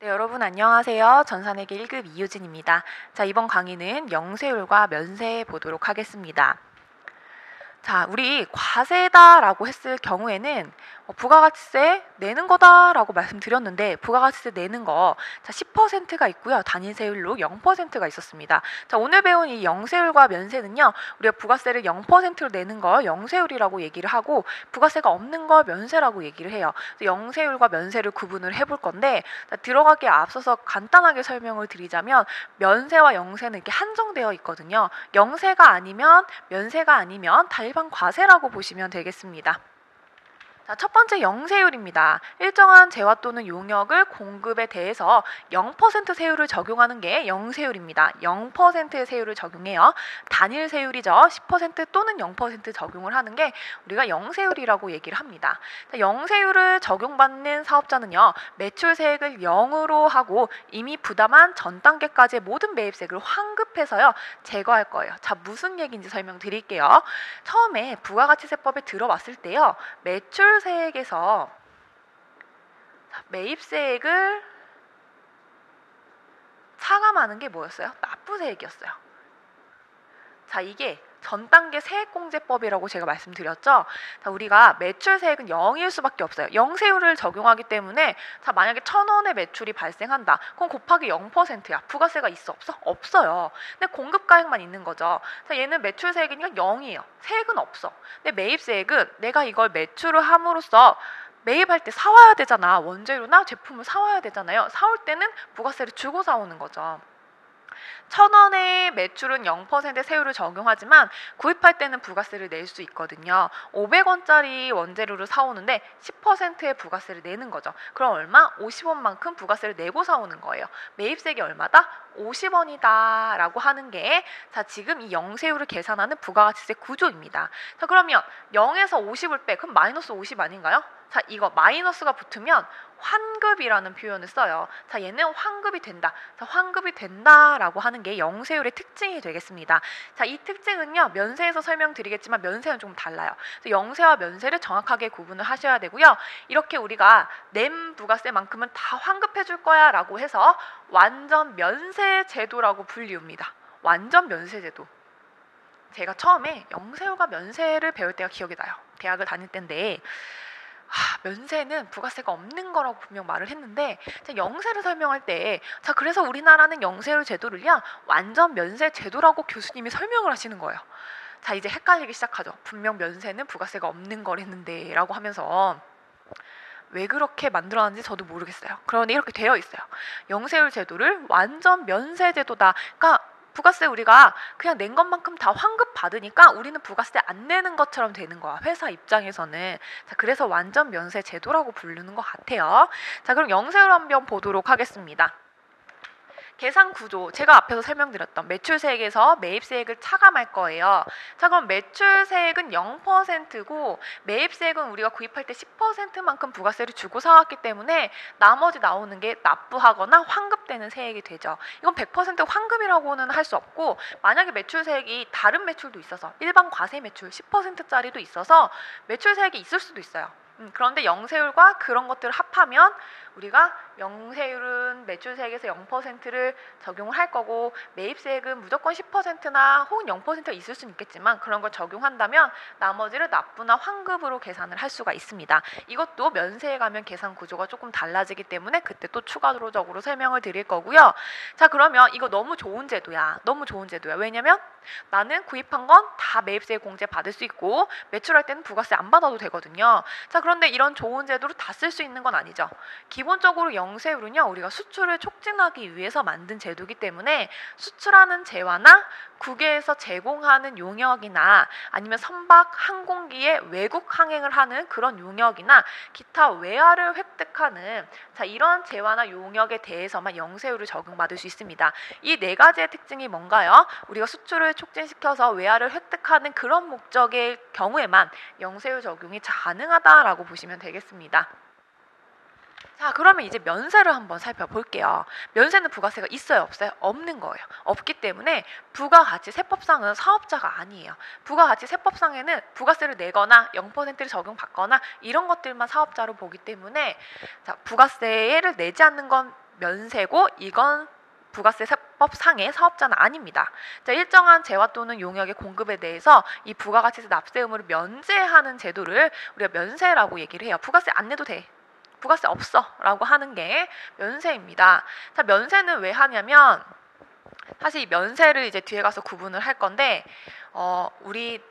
네, 여러분 안녕하세요. 전산회계 1급 이유진입니다. 자, 이번 강의는 영세율과 면세 보도록 하겠습니다. 자, 우리 과세다라고 했을 경우에는 부가가치세 내는 거다라고 말씀드렸는데 부가가치세 내는 거 자, 10%가 있고요. 단위세율로 0%가 있었습니다. 자, 오늘 배운 이 영세율과 면세는요. 우리가 부가세를 0%로 내는 걸 영세율이라고 얘기를 하고 부가세가 없는 걸 면세라고 얘기를 해요. 영세율과 면세를 구분을 해볼 건데 자, 들어가기에 앞서서 간단하게 설명을 드리자면 면세와 영세는 이렇게 한정되어 있거든요. 영세가 아니면 면세가 아니면 다 일반 과세라고 보시면 되겠습니다. 자, 첫 번째 영세율입니다. 일정한 재화 또는 용역을 공급에 대해서 0% 세율을 적용하는 게 영세율입니다. 0%의 세율을 적용해요. 단일 세율이죠. 10% 또는 0% 적용을 하는 게 우리가 영세율이라고 얘기를 합니다. 자, 영세율을 적용받는 사업자는요. 매출세액을 0으로 하고 이미 부담한 전 단계까지의 모든 매입세액을 환급해서요. 제거할 거예요. 자, 무슨 얘기인지 설명드릴게요. 처음에 부가가치세법에 들어왔을 때요. 매출세액에서 매입세액을 차감하는 게 뭐였어요? 납부세액이었어요. 자, 이게 전 단계 세액공제법이라고 제가 말씀드렸죠. 자, 우리가 매출세액은 0일 수밖에 없어요. 영세율을 적용하기 때문에 자, 만약에 1,000원의 매출이 발생한다. 그럼 곱하기 0%야. 부가세가 있어? 없어? 없어요. 근데 공급가액만 있는 거죠. 자, 얘는 매출세액이니까 0이에요. 세액은 없어. 근데 매입세액은 내가 이걸 매출을 함으로써 매입할 때 사와야 되잖아. 원재료나 제품을 사와야 되잖아요. 사올 때는 부가세를 주고 사오는 거죠. 1,000원의 매출은 0% 세율을 적용하지만 구입할 때는 부가세를 낼 수 있거든요. 500원짜리 원재료를 사오는데 10%의 부가세를 내는 거죠. 그럼 얼마? 50원만큼 부가세를 내고 사오는 거예요. 매입세액이 얼마다? 50원이다 라고 하는 게 자, 지금 이 영세율을 계산하는 부가가치세 구조입니다. 자, 그러면 0에서 50을 빼. 그럼 마이너스 50 아닌가요? 자, 이거 마이너스가 붙으면 환급이라는 표현을 써요. 자, 얘는 환급이 된다. 자, 환급이 된다라고 하는 게 영세율의 특징이 되겠습니다. 자, 이 특징은요. 면세에서 설명드리겠지만 면세는 좀 달라요. 영세와 면세를 정확하게 구분을 하셔야 되고요. 이렇게 우리가 낸 부가세만큼은 다 환급해 줄 거야 라고 해서 완전 면세 제도라고 불리웁니다. 완전 면세 제도. 제가 처음에 영세율과 면세를 배울 때가 기억이 나요. 대학을 다닐 때인데 면세는 부가세가 없는 거라고 분명 말을 했는데 영세를 설명할 때 자, 그래서 우리나라는 영세율 제도를요 완전 면세 제도라고 교수님이 설명을 하시는 거예요. 자, 이제 헷갈리기 시작하죠. 분명 면세는 부가세가 없는 걸 했는데 라고 하면서 왜 그렇게 만들었는지 저도 모르겠어요. 그런데 이렇게 되어 있어요. 영세율 제도를 완전 면세 제도다. 그러니까 부가세 우리가 그냥 낸 것만큼 다 환급 받으니까 우리는 부가세 안 내는 것처럼 되는 거야. 회사 입장에서는. 자, 그래서 완전 면세 제도라고 부르는 것 같아요. 자, 그럼 영세율 한번 보도록 하겠습니다. 계산 구조, 제가 앞에서 설명드렸던 매출세액에서 매입세액을 차감할 거예요. 자, 그럼 매출세액은 0%고 매입세액은 우리가 구입할 때 10%만큼 부가세를 주고 사왔기 때문에 나머지 나오는 게 납부하거나 환급되는 세액이 되죠. 이건 100% 환급이라고는 할 수 없고 만약에 매출세액이 다른 매출도 있어서 일반 과세 매출 10%짜리도 있어서 매출세액이 있을 수도 있어요. 그런데 영세율과 그런 것들을 합하면 우리가 영세율은 매출세액에서 0%를 적용을 할 거고 매입세액은 무조건 10%나 혹은 0%가 있을 수는 있겠지만 그런 걸 적용한다면 나머지를 납부나 환급으로 계산을 할 수가 있습니다. 이것도 면세에 가면 계산 구조가 조금 달라지기 때문에 그때 또 추가적으로 설명을 드릴 거고요. 자, 그러면 이거 너무 좋은 제도야. 너무 좋은 제도야. 왜냐면 나는 구입한 건 다 매입세액 공제 받을 수 있고 매출할 때는 부가세 안 받아도 되거든요. 자, 그런데 이런 좋은 제도를 다 쓸 수 있는 건 아니죠. 기본적으로 영세율은요 우리가 수출을 촉진하기 위해서 만든 제도이기 때문에 수출하는 재화나 국외에서 제공하는 용역이나 아니면 선박 항공기에 외국 항행을 하는 그런 용역이나 기타 외화를 획득하는 자, 이런 재화나 용역에 대해서만 영세율을 적용받을 수 있습니다. 이 네 가지의 특징이 뭔가요? 우리가 수출을 촉진시켜서 외화를 획득하는 그런 목적의 경우에만 영세율 적용이 가능하다라고 보시면 되겠습니다. 자, 그러면 이제 면세를 한번 살펴볼게요. 면세는 부가세가 있어요, 없어요? 없는 거예요. 없기 때문에 부가가치세법상은 사업자가 아니에요. 부가가치세법상에는 부가세를 내거나 0%를 적용받거나 이런 것들만 사업자로 보기 때문에 자, 부가세를 내지 않는 건 면세고 이건 부가세법 상의 사업자는 아닙니다. 자, 일정한 재화 또는 용역의 공급에 대해서 이 부가가치세 납세 의무를 면제하는 제도를 우리가 면세라고 얘기를 해요. 부가세 안 내도 돼. 부가세 없어 라고 하는 게 면세입니다. 자, 면세는 왜 하냐면 사실 이 면세를 이제 뒤에 가서 구분을 할 건데 우리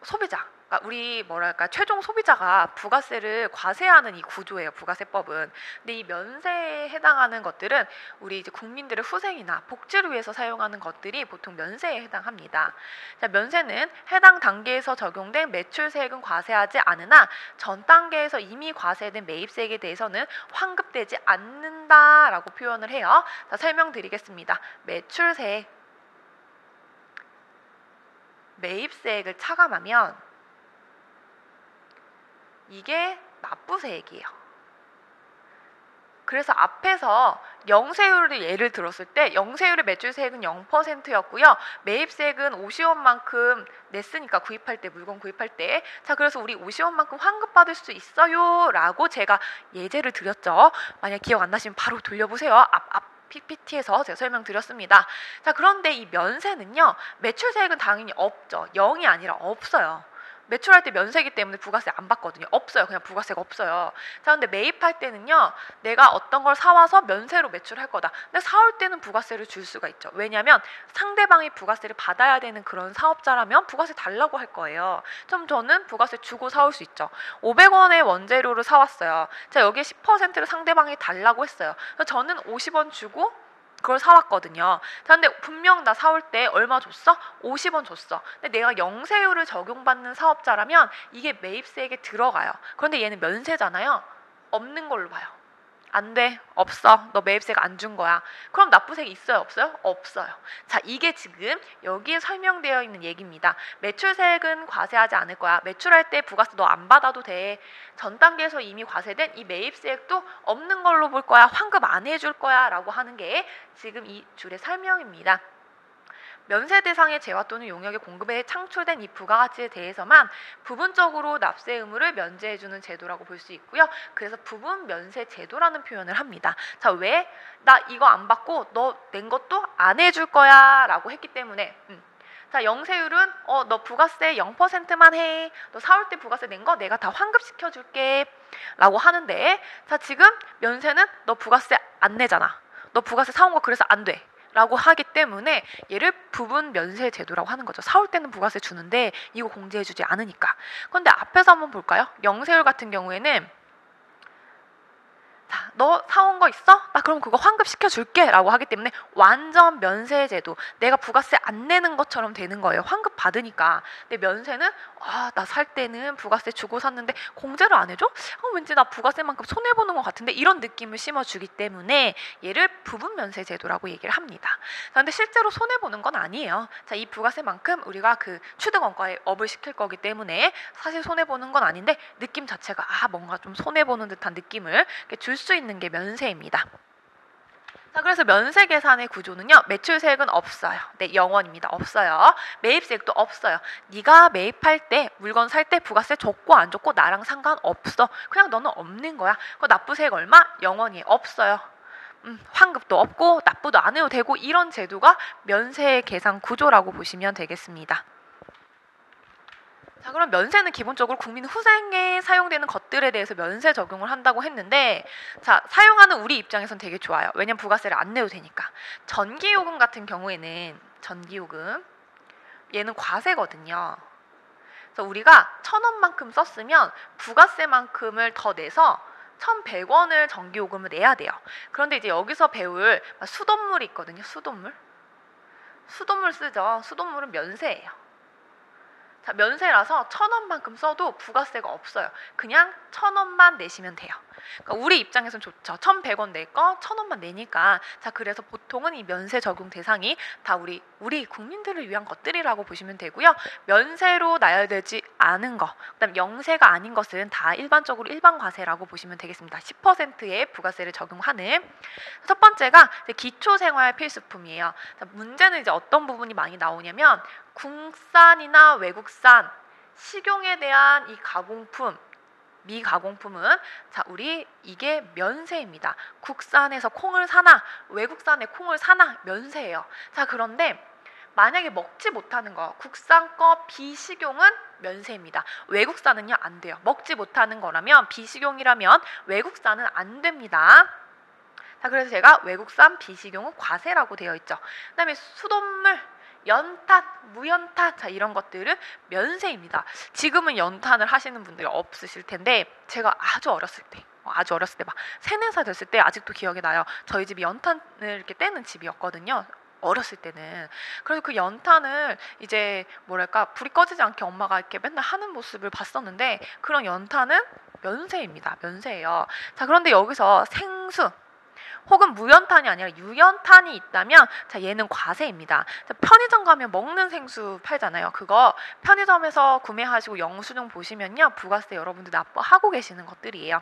소비자, 그러니까 우리 최종 소비자가 부가세를 과세하는 이 구조예요. 부가세법은. 근데 이 면세에 해당하는 것들은 우리 이제 국민들의 후생이나 복지를 위해서 사용하는 것들이 보통 면세에 해당합니다. 자, 면세는 해당 단계에서 적용된 매출세액은 과세하지 않으나 전 단계에서 이미 과세된 매입세액에 대해서는 환급되지 않는다라고 표현을 해요. 자, 설명드리겠습니다. 매출세액, 매입세액을 차감하면 이게 납부세액이에요. 그래서 앞에서 영세율을 예를 들었을 때 영세율의 매출세액은 0%였고요. 매입세액은 50원만큼 냈으니까 구입할 때, 물건 구입할 때, 자, 그래서 우리 50원만큼 환급받을 수 있어요 라고 제가 예제를 드렸죠. 만약 기억 안 나시면 바로 돌려보세요. 앞 PPT에서 제가 설명드렸습니다. 자, 그런데 이 면세는요, 매출세액은 당연히 없죠. 0이 아니라 없어요. 매출할 때 면세기 때문에 부가세 안 받거든요. 없어요. 그냥 부가세가 없어요. 자, 근데 매입할 때는요, 내가 어떤 걸 사와서 면세로 매출할 거다. 근데 사올 때는 부가세를 줄 수가 있죠. 왜냐하면 상대방이 부가세를 받아야 되는 그런 사업자라면 부가세 달라고 할 거예요. 그럼 저는 부가세 주고 사올 수 있죠. 500원의 원재료를 사왔어요. 자, 여기에 10%를 상대방이 달라고 했어요. 그래서 저는 50원 주고 그걸 사왔거든요. 자, 근데 분명 나 사올 때 얼마 줬어? 50원 줬어. 근데 내가 영세율을 적용받는 사업자라면 이게 매입세액에 들어가요. 그런데 얘는 면세잖아요. 없는 걸로 봐요. 안 돼. 없어. 너 매입세가 안 준 거야. 그럼 납부세액이 있어요? 없어요? 없어요. 자, 이게 지금 여기에 설명되어 있는 얘기입니다. 매출세액은 과세하지 않을 거야. 매출할 때 부가세 너 안 받아도 돼. 전 단계에서 이미 과세된 이 매입세액도 없는 걸로 볼 거야. 환급 안 해줄 거야 라고 하는 게 지금 이 줄의 설명입니다. 면세 대상의 재화 또는 용역의 공급에 창출된 이 부가가치에 대해서만 부분적으로 납세 의무를 면제해주는 제도라고 볼 수 있고요. 그래서 부분 면세 제도라는 표현을 합니다. 자, 왜? 나 이거 안 받고 너 낸 것도 안 해줄 거야 라고 했기 때문에 자, 영세율은 너 부가세 0%만 해. 너 사올 때 부가세 낸 거 내가 다 환급시켜줄게 라고 하는데, 자, 지금 면세는 너 부가세 안 내잖아. 너 부가세 사온 거 그래서 안 돼. 라고 하기 때문에 얘를 부분 면세 제도라고 하는 거죠. 사올 때는 부가세 주는데 이거 공제해주지 않으니까. 그런데 앞에서 한번 볼까요? 영세율 같은 경우에는 자, 너 사온 거 있어? 나 그럼 그거 환급시켜줄게 라고 하기 때문에 완전 면세 제도, 내가 부가세 안 내는 것처럼 되는 거예요. 환급 받으니까. 근데 면세는 나 살 때는 부가세 주고 샀는데 공제를 안 해줘? 왠지 나 부가세만큼 손해보는 것 같은데, 이런 느낌을 심어주기 때문에 얘를 부분 면세 제도라고 얘기를 합니다. 자, 근데 실제로 손해보는 건 아니에요. 자, 이 부가세만큼 우리가 그 취득원가에 업을 시킬 거기 때문에 사실 손해보는 건 아닌데 느낌 자체가 뭔가 좀 손해보는 듯한 느낌을 줄 수 있는 게 면세입니다. 자, 그래서 면세 계산의 구조는요, 매출세액은 없어요. 네, 0원입니다. 없어요. 매입세액도 없어요. 네가 매입할 때, 물건 살 때 부가세 줬고 안 줬고 나랑 상관없어. 그냥 너는 없는 거야. 그 납부세액 얼마? 0원이에요. 없어요. 환급도 없고 납부도 안 해도 되고, 이런 제도가 면세 계산 구조라고 보시면 되겠습니다. 자, 그럼 면세는 기본적으로 국민 후생에 사용되는 것들에 대해서 면세 적용을 한다고 했는데, 자, 사용하는 우리 입장에선 되게 좋아요. 왜냐면 부가세를 안 내도 되니까. 전기요금 같은 경우에는 전기요금 얘는 과세거든요. 그래서 우리가 1,000원만큼 썼으면 부가세만큼을 더 내서 1,100원을 전기요금을 내야 돼요. 그런데 이제 여기서 배울 수돗물이 있거든요. 수돗물 쓰죠. 수돗물은 면세예요. 자, 면세라서 1,000원만큼 써도 부가세가 없어요. 그냥 1,000원만 내시면 돼요. 그러니까 우리 입장에서는 좋죠. 1,100원 낼 거 1,000원만 내니까. 자, 그래서 보통은 이 면세 적용 대상이 다 우리 국민들을 위한 것들이라고 보시면 되고요. 면세로 나열되지 않은 거, 그다음 영세가 아닌 것은 다 일반적으로 일반 과세라고 보시면 되겠습니다. 10%의 부가세를 적용하는. 첫 번째가 기초생활 필수품이에요. 자, 문제는 이제 어떤 부분이 많이 나오냐면 국산이나 외국산 식용에 대한 이 가공품, 미가공품은 자 우리 이게 면세입니다. 국산에서 콩을 사나 외국산의 콩을 사나 면세예요. 자 그런데 만약에 먹지 못하는 거 국산 거 비식용은 면세입니다. 외국산은요 안 돼요. 먹지 못하는 거라면 비식용이라면 외국산은 안 됩니다. 자 그래서 제가 외국산 비식용은 과세라고 되어 있죠. 그 다음에 수돗물 연탄, 무연탄 자 이런 것들은 면세입니다. 지금은 연탄을 하시는 분들이 없으실 텐데 제가 아주 어렸을 때 막 3, 4살 됐을 때 아직도 기억이 나요. 저희 집이 연탄을 이렇게 떼는 집이었거든요. 어렸을 때는. 그래서 그 연탄을 이제 뭐랄까 불이 꺼지지 않게 엄마가 이렇게 맨날 하는 모습을 봤었는데 그런 연탄은 면세입니다. 면세예요. 자 그런데 여기서 생수 혹은 무연탄이 아니라 유연탄이 있다면 자 얘는 과세입니다. 자, 편의점 가면 먹는 생수 팔잖아요. 그거 편의점에서 구매하시고 영수증 보시면요 부가세 여러분들 납부하고 계시는 것들이에요.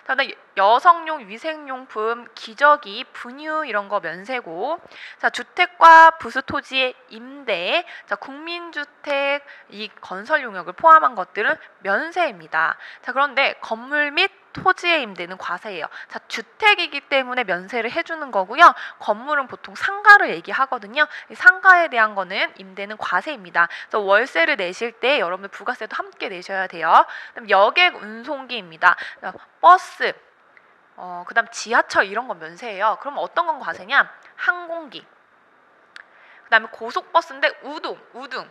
자, 여성용 위생용품, 기저귀, 분유 이런 거 면세고 자 주택과 부수토지의 임대, 자 국민주택 이 건설 용역을 포함한 것들은 면세입니다. 자 그런데 건물 및 토지의 임대는 과세예요. 자 주택이기 때문에 면세를 해주는 거고요. 건물은 보통 상가를 얘기하거든요. 이 상가에 대한 거는 임대는 과세입니다. 그래서 월세를 내실 때 여러분들 부가세도 함께 내셔야 돼요. 그다음 여객 운송기입니다. 버스, 그다음 지하철 이런 건 면세예요. 그럼 어떤 건 과세냐? 항공기. 그다음에 고속버스인데 우등.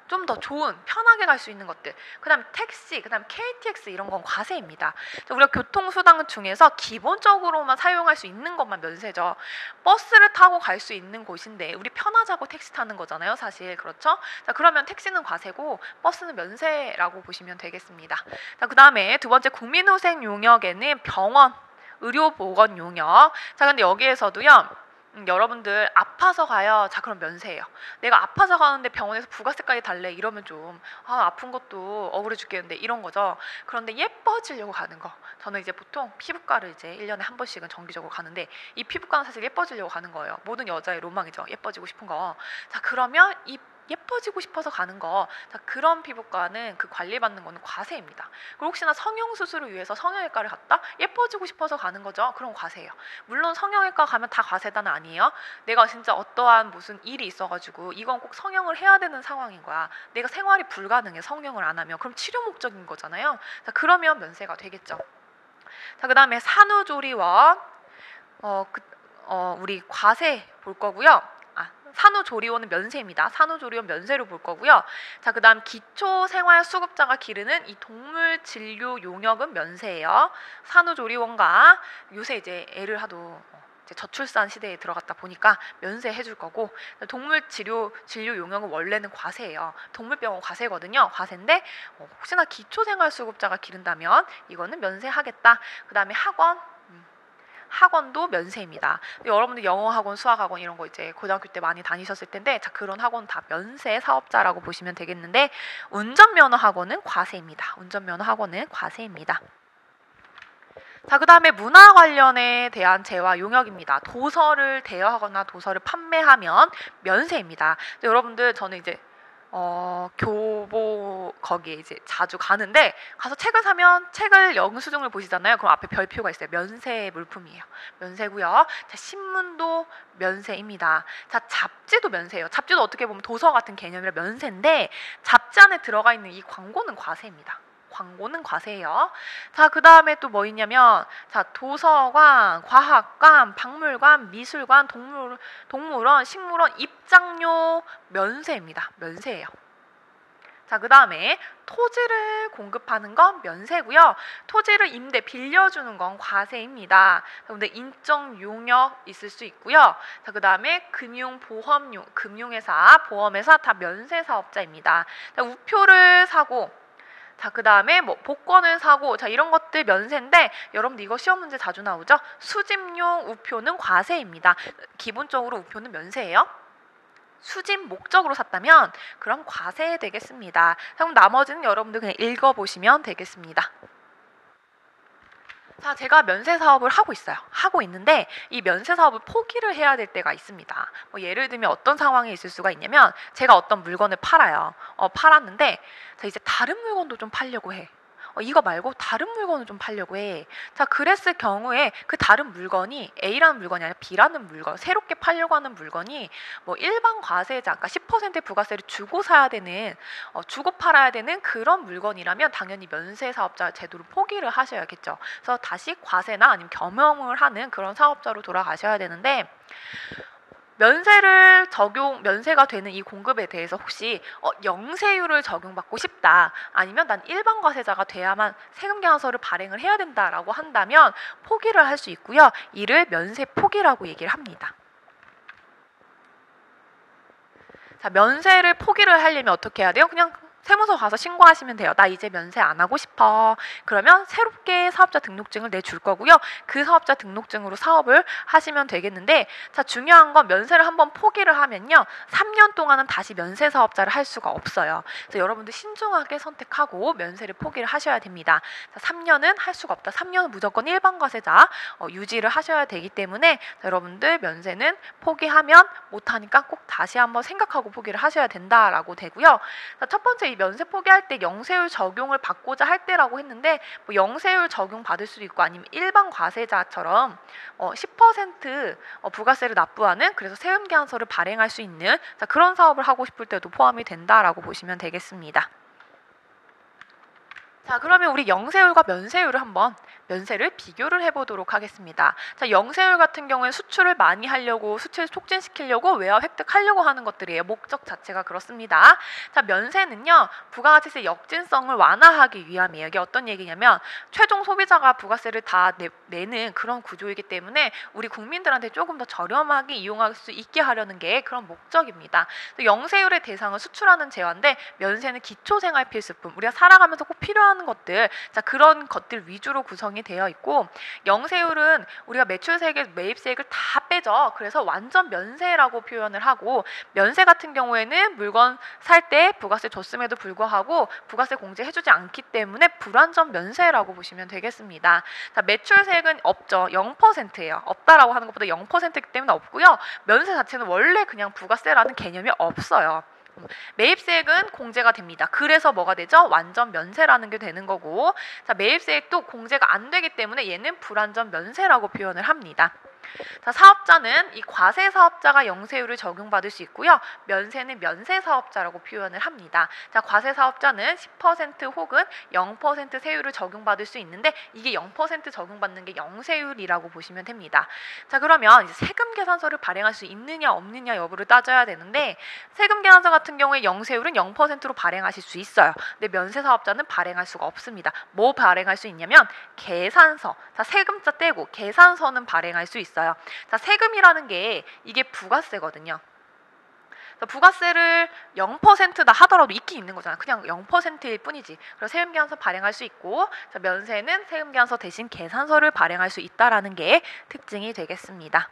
좀 더 좋은 편하게 갈 수 있는 것들 그 다음에 택시 그 다음에 KTX 이런 건 과세입니다. 우리가 교통수단 중에서 기본적으로만 사용할 수 있는 것만 면세죠. 버스를 타고 갈 수 있는 곳인데 우리 편하자고 택시 타는 거잖아요 사실. 그렇죠? 자 그러면 택시는 과세고 버스는 면세라고 보시면 되겠습니다. 자 그 다음에 두 번째 국민후생 용역에는 병원 의료보건 용역. 자 근데 여기에서도요 여러분들 아파서 가요. 자 그럼 면세예요. 내가 아파서 가는데 병원에서 부가세까지 달래 이러면 좀 아픈 것도 억울해 죽겠는데 이런 거죠. 그런데 예뻐지려고 가는 거 저는 이제 보통 피부과를 이제 1년에 한 번씩은 정기적으로 가는데 이 피부과는 사실 예뻐지려고 가는 거예요. 모든 여자의 로망이죠. 예뻐지고 싶은 거. 자 그러면 이 예뻐지고 싶어서 가는 거 자 그런 피부과는 그 관리받는 거는 과세입니다. 그리고 혹시나 성형수술을 위해서 성형외과를 갔다 예뻐지고 싶어서 가는 거죠. 그럼 과세예요. 물론 성형외과 가면 다 과세다는 아니에요. 내가 진짜 어떠한 무슨 일이 있어가지고 이건 꼭 성형을 해야 되는 상황인 거야. 내가 생활이 불가능해 성형을 안 하면. 그럼 치료 목적인 거잖아요. 자 그러면 면세가 되겠죠. 자 그다음에 산후조리원 우리 과세 볼 거고요. 산후조리원은 면세입니다. 산후조리원 면세로 볼 거고요. 자, 그다음 기초생활수급자가 기르는 이 동물진료 용역은 면세예요. 산후조리원과 요새 이제 애를 하도 이제 저출산 시대에 들어갔다 보니까 면세해 줄 거고 진료 용역은 원래는 과세예요. 동물병원 과세거든요. 과세인데 혹시나 기초생활수급자가 기른다면 이거는 면세하겠다. 그다음에 학원도 면세입니다. 여러분들 영어 학원, 수학 학원 이런 거 이제 고등학교 때 많이 다니셨을 텐데 자 그런 학원 다 면세 사업자라고 보시면 되겠는데 운전면허 학원은 과세입니다. 운전면허 학원은 과세입니다. 자 그다음에 문화 관련에 대한 재화 용역입니다. 도서를 대여하거나 도서를 판매하면 면세입니다. 여러분들 저는 이제 교보 거기에 이제 자주 가는데 가서 책을 사면 책을 영수증을 보시잖아요. 그럼 앞에 별표가 있어요. 면세 물품이에요. 면세고요. 자 신문도 면세입니다. 자 잡지도 면세예요. 잡지도 어떻게 보면 도서 같은 개념이라 면세인데 잡지 안에 들어가 있는 이 광고는 과세입니다. 광고는 과세예요. 자, 그 다음에 또 뭐 있냐면 자 도서관, 과학관, 박물관, 미술관, 동물원, 식물원 입장료 면세입니다. 면세예요. 자, 그 다음에 토지를 공급하는 건 면세고요. 토지를 임대 빌려주는 건 과세입니다. 근데 인적 용역 있을 수 있고요. 자, 그 다음에 금융회사, 보험회사 다 면세 사업자입니다. 자, 우표를 사고 자, 그 다음에 뭐 복권을 사고 자 이런 것들 면세인데 여러분들 이거 시험 문제 자주 나오죠? 수집용 우표는 과세입니다. 기본적으로 우표는 면세예요. 수집 목적으로 샀다면 그럼 과세 되겠습니다. 그럼 나머지는 여러분들 그냥 읽어보시면 되겠습니다. 자, 제가 면세 사업을 하고 있어요. 하고 있는데 이 면세 사업을 포기를 해야 될 때가 있습니다. 뭐 예를 들면 어떤 상황이 있을 수가 있냐면 제가 어떤 물건을 팔아요. 팔았는데 자, 이제 다른 물건도 좀 팔려고 해. 이거 말고 다른 물건을 좀 팔려고 해. 자, 그랬을 경우에 그 다른 물건이 A라는 물건이 아니라 B라는 물건, 새롭게 팔려고 하는 물건이 뭐 일반 과세자, 그러니까 10% 부가세를 주고 사야 되는, 주고 팔아야 되는 그런 물건이라면 당연히 면세사업자 제도를 포기를 하셔야겠죠. 그래서 다시 과세나 아니면 겸용을 하는 그런 사업자로 돌아가셔야 되는데, 면세가 되는 이 공급에 대해서 혹시 영세율을 적용받고 싶다, 아니면 난 일반 과세자가 돼야만 세금 경향서를 발행을 해야 된다라고 한다면 포기를 할 수 있고요. 이를 면세 포기라고 얘기를 합니다. 자, 면세를 포기를 하려면 어떻게 해야 돼요? 그냥 세무서 가서 신고하시면 돼요. 나 이제 면세 안 하고 싶어. 그러면 새롭게 사업자 등록증을 내줄 거고요. 그 사업자 등록증으로 사업을 하시면 되겠는데, 자, 중요한 건 면세를 한번 포기를 하면요, 3년 동안은 다시 면세 사업자를 할 수가 없어요. 그래서 여러분들 신중하게 선택하고 면세를 포기를 하셔야 됩니다. 자, 3년은 할 수가 없다. 3년은 무조건 일반 과세자 유지를 하셔야 되기 때문에, 자, 여러분들 면세는 포기하면 못하니까 꼭 다시 한번 생각하고 포기를 하셔야 된다라고 되고요. 자, 첫 번째, 면세 포기할 때 영세율 적용을 받고자 할 때라고 했는데, 뭐 영세율 적용 받을 수도 있고 아니면 일반 과세자처럼 10% 부가세를 납부하는, 그래서 세금 계산서를 발행할 수 있는, 자, 그런 사업을 하고 싶을 때도 포함이 된다라고 보시면 되겠습니다. 자, 그러면 우리 영세율과 면세율을 한번 면세를 비교를 해보도록 하겠습니다. 자, 영세율 같은 경우는 수출을 많이 하려고, 수출 촉진시키려고, 외화 획득하려고 하는 것들이에요. 목적 자체가 그렇습니다. 자, 면세는요, 부가가치세 역진성을 완화하기 위함이에요. 이게 어떤 얘기냐면 최종 소비자가 부가세를 다 내는 그런 구조이기 때문에 우리 국민들한테 조금 더 저렴하게 이용할 수 있게 하려는 게 그런 목적입니다. 영세율의 대상은 수출하는 재화인데, 면세는 기초생활필수품, 우리가 살아가면서 꼭 필요한 것들, 자, 그런 것들 위주로 구성이 되어 있고, 영세율은 우리가 매출세액, 매입세액을 다 빼죠. 그래서 완전 면세라고 표현을 하고, 면세 같은 경우에는 물건 살 때 부가세 줬음에도 불구하고 부가세 공제해주지 않기 때문에 불완전 면세라고 보시면 되겠습니다. 자, 매출세액은 없죠. 0%예요. 없다라고 하는 것보다 0%이기 때문에 없고요. 면세 자체는 원래 그냥 부가세라는 개념이 없어요. 매입세액은 공제가 됩니다. 그래서 뭐가 되죠? 완전 면세라는 게 되는 거고, 자, 매입세액도 공제가 안 되기 때문에 얘는 불완전 면세라고 표현을 합니다. 자, 사업자는 이 과세 사업자가 영세율을 적용받을 수 있고요. 면세는 면세 사업자라고 표현을 합니다. 자, 과세 사업자는 10% 혹은 0% 세율을 적용받을 수 있는데, 이게 0% 적용받는 게 영세율이라고 보시면 됩니다. 자, 그러면 이제 세금 계산서를 발행할 수 있느냐 없느냐 여부를 따져야 되는데, 세금 계산서 같은 경우에 영세율은 0%로 발행하실 수 있어요. 근데 면세 사업자는 발행할 수가 없습니다. 뭐 발행할 수 있냐면 계산서. 자, 세금자 떼고 계산서는 발행할 수 있어요. 자, 세금이라는 게 이게 부가세거든요. 부가세를 0%다 하더라도 있긴 있는 거잖아요. 그냥 0%일 뿐이지. 그래서 세금계산서 발행할 수 있고, 자, 면세는 세금계산서 대신 계산서를 발행할 수 있다라는 게 특징이 되겠습니다.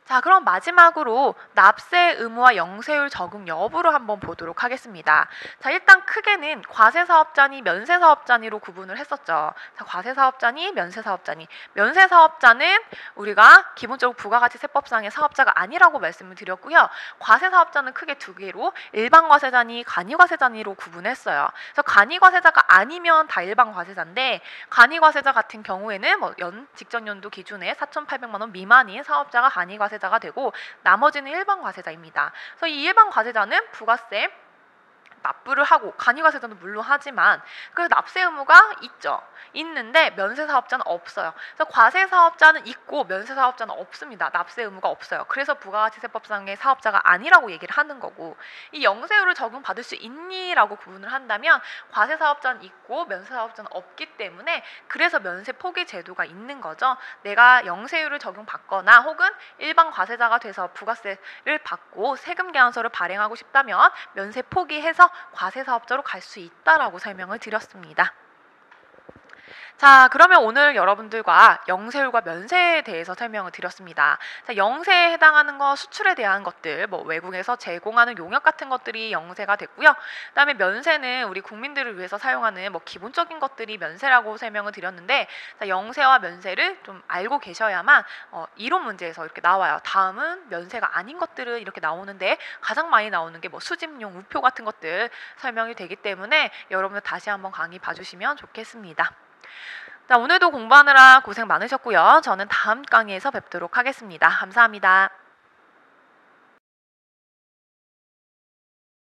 자, 그럼 마지막으로 납세 의무와 영세율 적용 여부를 한번 보도록 하겠습니다. 자, 일단 크게는 과세사업자니 면세사업자니로 구분을 했었죠. 자, 과세사업자니 면세사업자니. 면세사업자는 우리가 기본적으로 부가가치세법상의 사업자가 아니라고 말씀을 드렸고요. 과세사업자는 크게 두 개로 일반과세자니 간이과세자니로 구분했어요. 그래서 간이과세자가 아니면 다 일반과세자인데, 간이과세자 같은 경우에는 뭐 직전 연도 기준에 4,800만 원 미만인 사업자가 간이과세자가 되고, 나머지는 일반 과세자입니다. 그래서 이 일반 과세자는 부가세 납부를 하고, 간이과세자는 물론 하지만 그래서 납세 의무가 있죠. 있는데 면세사업자는 없어요. 그래서 과세사업자는 있고 면세사업자는 없습니다. 납세 의무가 없어요. 그래서 부가가치세법상의 사업자가 아니라고 얘기를 하는 거고, 이 영세율을 적용받을 수 있니라고 구분을 한다면 과세사업자는 있고 면세사업자는 없기 때문에, 그래서 면세 포기 제도가 있는 거죠. 내가 영세율을 적용받거나 혹은 일반 과세자가 돼서 부가세를 받고 세금 계산서를 발행하고 싶다면 면세 포기해서 과세사업자로 갈 수 있다라고 설명을 드렸습니다. 자, 그러면 오늘 여러분들과 영세율과 면세에 대해서 설명을 드렸습니다. 자, 영세에 해당하는 거 수출에 대한 것들, 뭐 외국에서 제공하는 용역 같은 것들이 영세가 됐고요. 그다음에 면세는 우리 국민들을 위해서 사용하는 뭐 기본적인 것들이 면세라고 설명을 드렸는데, 자, 영세와 면세를 좀 알고 계셔야만 이론 문제에서 이렇게 나와요. 다음은 면세가 아닌 것들은 이렇게 나오는데 가장 많이 나오는 게 뭐 수집용 우표 같은 것들 설명이 되기 때문에 여러분들 다시 한번 강의 봐주시면 좋겠습니다. 자, 오늘도 공부하느라 고생 많으셨고요. 저는 다음 강의에서 뵙도록 하겠습니다. 감사합니다.